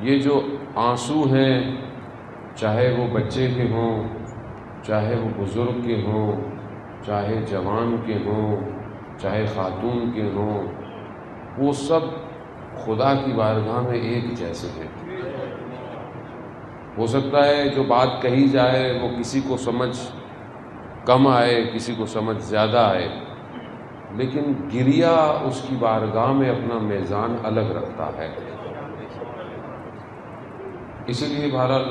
یہ جو آنسو ہیں، چاہے وہ بچے کے ہوں، چاہے وہ بزرگ کے ہوں، چاہے جوان کے ہوں، چاہے خاتون کے ہوں، وہ سب خدا کی بارگاہ میں ایک جیسے ہیں۔ ہو سکتا ہے جو بات کہی جائے وہ کسی کو سمجھ کم آئے، کسی کو سمجھ زیادہ آئے، لیکن گریہ اس کی بارگاہ میں اپنا میزان الگ رکھتا ہے۔ اسی لیے بہرحال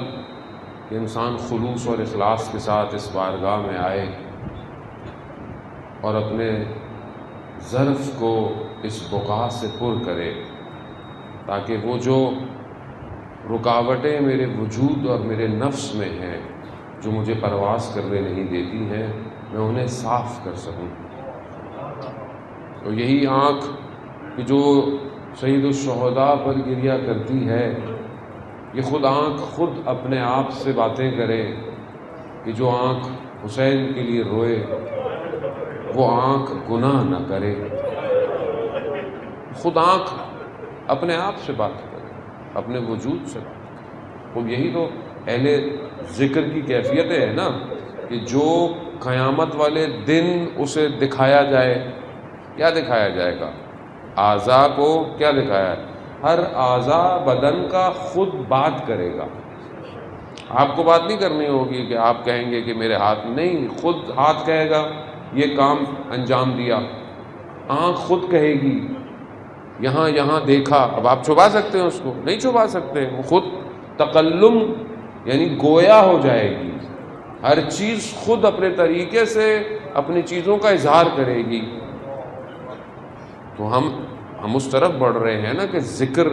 کہ انسان خلوص اور اخلاص کے ساتھ اس بارگاہ میں آئے اور اپنے ظرف کو اس بقا سے پر کرے، تاکہ وہ جو رکاوٹیں میرے وجود اور میرے نفس میں ہیں، جو مجھے پرواز کرنے نہیں دیتی ہیں، میں انہیں صاف کر سکوں۔ تو یہی آنکھ کہ جو سید الشہداء پر گریہ کرتی ہے، یہ خود آنکھ خود اپنے آپ سے باتیں کرے کہ جو آنکھ حسین کے لیے روئے وہ آنکھ گناہ نہ کرے۔ خود آنکھ اپنے آپ سے بات کرے، اپنے وجود سے بات کرے۔ خود یہی تو اہل ذکر کی کیفیتیں ہیں نا، کہ جو قیامت والے دن اسے دکھایا جائے، کیا دکھایا جائے گا؟ اعضاء کو کیا دکھایا ہے؟ ہر اعضاء بدن کا خود بات کرے گا۔ آپ کو بات نہیں کرنی ہوگی کہ آپ کہیں گے کہ میرے ہاتھ نہیں، خود ہاتھ کہے گا یہ کام انجام دیا، آنکھ خود کہے گی یہاں یہاں دیکھا۔ اب آپ چھپا سکتے ہیں اس کو؟ نہیں چھپا سکتے، وہ خود تکلم یعنی گویا ہو جائے گی، ہر چیز خود اپنے طریقے سے اپنی چیزوں کا اظہار کرے گی۔ تو ہم اس طرف بڑھ رہے ہیں نا کہ ذکر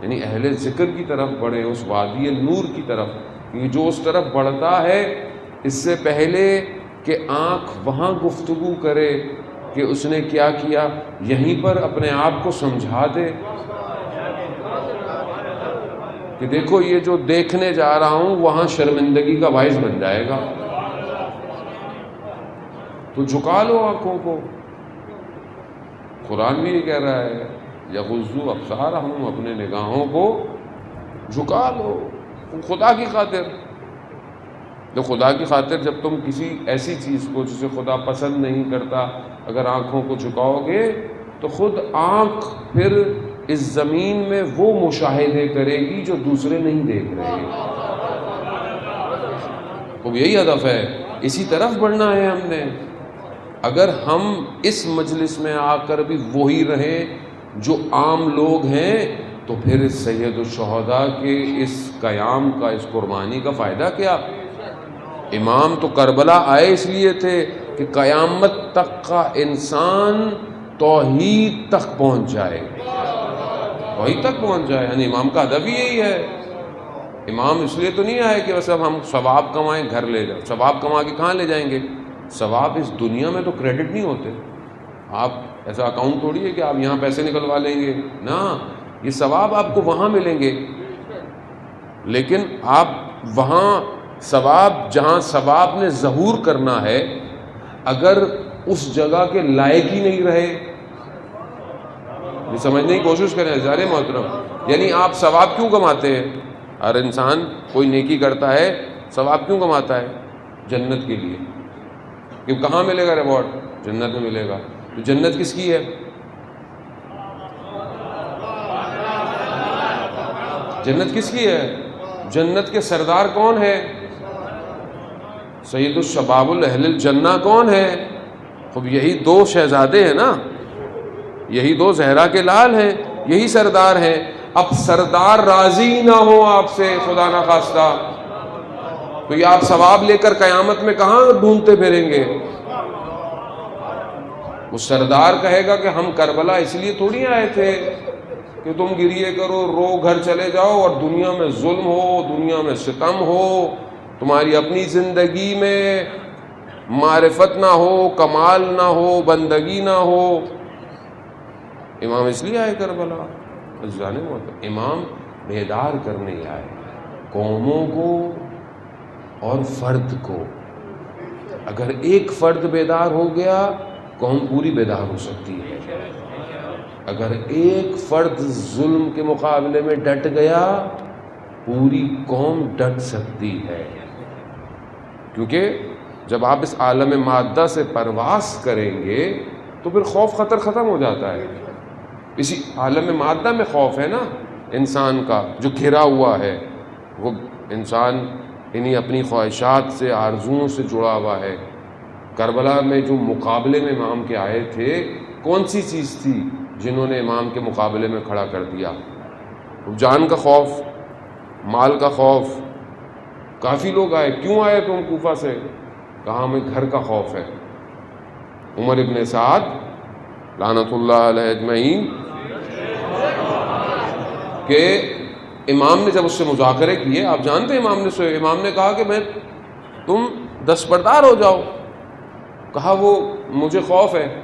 یعنی اہل ذکر کی طرف بڑھے، اس وادی نور کی طرف۔ یہ جو اس طرف بڑھتا ہے، اس سے پہلے کہ آنکھ وہاں گفتگو کرے کہ اس نے کیا کیا، یہیں پر اپنے آپ کو سمجھا دے کہ دیکھو یہ جو دیکھنے جا رہا ہوں وہاں شرمندگی کا باعث بن جائے گا، تو جھکا لو آنکھوں کو۔ قرآن بھی یہ کہہ رہا ہے یغضوا ابصارہم، اپنے نگاہوں کو جھکا لو خدا کی خاطر۔ تو خدا کی خاطر جب تم کسی ایسی چیز کو جسے خدا پسند نہیں کرتا اگر آنکھوں کو جھکاؤ گے، تو خود آنکھ پھر اس زمین میں وہ مشاہدے کرے گی جو دوسرے نہیں دیکھ رہے۔ تو یہی ہدف ہے، اسی طرف بڑھنا ہے ہم نے۔ اگر ہم اس مجلس میں آ کر بھی وہی رہیں جو عام لوگ ہیں، تو پھر سید الشہداء کے اس قیام کا، اس قربانی کا فائدہ کیا؟ امام تو کربلا آئے اس لیے تھے کہ قیامت تک کا انسان توحید تک پہنچ جائے، توحید تک پہنچ جائے، یعنی امام کا ہدف ہی یہی ہے۔ امام اس لیے تو نہیں آئے کہ بس اب ہم ثواب کمائیں گھر لے جائیں۔ ثواب کما کے کہاں لے جائیں گے؟ ثواب اس دنیا میں تو کریڈٹ نہیں ہوتے۔ آپ ایسا اکاؤنٹ تھوڑی ہے کہ آپ یہاں پیسے نکلوا لیں گے، نا، یہ ثواب آپ کو وہاں ملیں گے، لیکن آپ وہاں ثواب جہاں ثواب نے ظہور کرنا ہے، اگر اس جگہ کے لائق ہی نہیں رہے، یہ سمجھنے کی کوشش کریں عزیزان محترم۔ یعنی آپ ثواب کیوں کماتے ہیں؟ ہر انسان کوئی نیکی کرتا ہے، ثواب کیوں کماتا ہے؟ جنت کے لیے۔ کہ کہاں ملے گا ریوارڈ؟ جنت میں ملے گا۔ تو جنت کس کی ہے؟ جنت کس کی ہے؟ جنت کے سردار کون ہے؟ سید الشباب اہل الجنہ کون ہے؟ خب یہی دو شہزادے ہیں نا، یہی دو زہرا کے لال ہیں، یہی سردار ہیں۔ اب سردار راضی نہ ہو آپ سے، خدا نہ خواستہ، تو یہ آپ ثواب لے کر قیامت میں کہاں ڈھونڈتے پھریں گے؟ وہ سردار کہے گا کہ ہم کربلا اس لیے تھوڑی آئے تھے کہ تم گریے کرو، رو، گھر چلے جاؤ اور دنیا میں ظلم ہو، دنیا میں ستم ہو، تمہاری اپنی زندگی میں معرفت نہ ہو، کمال نہ ہو، بندگی نہ ہو۔ امام اس لیے آئے کربلا، امام بیدار کرنے آئے قوموں کو اور فرد کو۔ اگر ایک فرد بیدار ہو گیا، قوم پوری بیدار ہو سکتی ہے۔ اگر ایک فرد ظلم کے مقابلے میں ڈٹ گیا، پوری قوم ڈٹ سکتی ہے، کیونکہ جب آپ اس عالم مادہ سے پرواز کریں گے تو پھر خوف خطر ختم ہو جاتا ہے۔ اسی عالم مادہ میں خوف ہے نا انسان کا جو گھرا ہوا ہے، وہ انسان انہی اپنی خواہشات سے، آرزوؤں سے جڑا ہوا ہے۔ کربلا میں جو مقابلے میں امام کے آئے تھے، کون سی چیز تھی جنہوں نے امام کے مقابلے میں کھڑا کر دیا؟ جان کا خوف، مال کا خوف۔ کافی لوگ آئے، کیوں آئے تم کوفہ سے؟ کہا ہمیں گھر کا خوف ہے۔ عمر ابن سعد لعنت اللہ علیہ اجمعین کہ امام نے جب اس سے مذاکرے کیے، آپ جانتے ہیں امام نے کہا کہ تم دستبردار ہو جاؤ۔ کہا وہ مجھے خوف ہے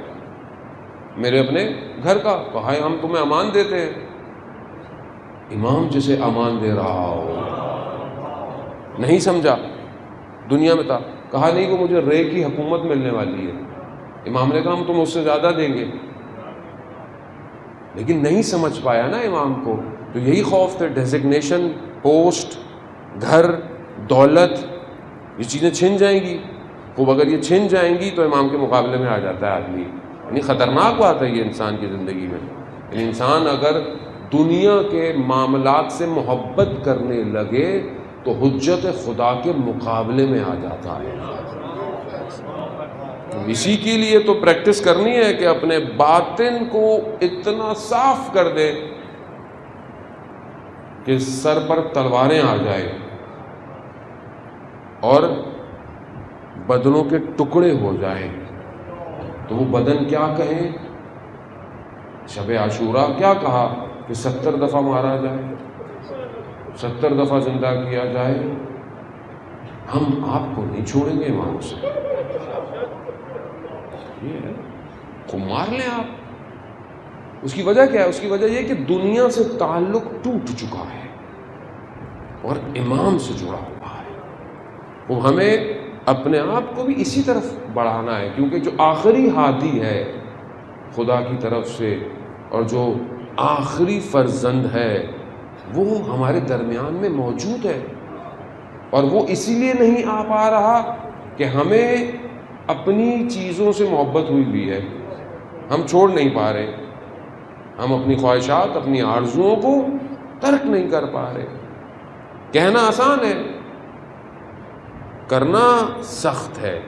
میرے اپنے گھر کا۔ کہا ہم تمہیں امان دیتے ہیں۔ امام جسے امان دے رہا ہو، نہیں سمجھا، دنیا میں تھا، کہا نہیں وہ مجھے رے کی حکومت ملنے والی ہے۔ امام نے کہا ہم تم اس سے زیادہ دیں گے، لیکن نہیں سمجھ پایا نا امام کو۔ تو یہی خوف تھے، ڈیزگنیشن، پوسٹ، گھر، دولت، یہ چیزیں چھن جائیں گی۔ خوب اگر یہ چھن جائیں گی تو امام کے مقابلے میں آ جاتا ہے آدمی۔ یعنی خطرناک بات ہے یہ انسان کی زندگی میں۔ یعنی انسان اگر دنیا کے معاملات سے محبت کرنے لگے تو حجت خدا کے مقابلے میں آ جاتا ہے۔ اسی کے لیے تو پریکٹس کرنی ہے کہ اپنے باطن کو اتنا صاف کر دے کہ سر پر تلواریں آ جائے اور بدنوں کے ٹکڑے ہو جائیں۔ تو وہ بدن کیا کہیں؟ شب عاشورہ کیا کہا کہ 70 دفعہ مارا جائے، 70 دفعہ زندہ کیا جائے۔ ہم آپ کو نہیں چھوڑیں گے امام سے، کو مار لیں آپ۔ اس کی وجہ کیا ہے؟ اس کی وجہ یہ کہ دنیا سے تعلق ٹوٹ چکا ہے اور امام سے جڑا ہوا ہے۔ وہ ہمیں اپنے آپ کو بھی اسی طرف بڑھانا ہے، کیونکہ جو آخری ہادی ہے خدا کی طرف سے اور جو آخری فرزند ہے وہ ہمارے درمیان میں موجود ہے، اور وہ اسی لیے نہیں آ پا رہا کہ ہمیں اپنی چیزوں سے محبت ہوئی ہے، ہم چھوڑ نہیں پا رہے، ہم اپنی خواہشات، اپنی آرزوؤں کو ترک نہیں کر پا رہے۔ کہنا آسان ہے، کرنا سخت ہے۔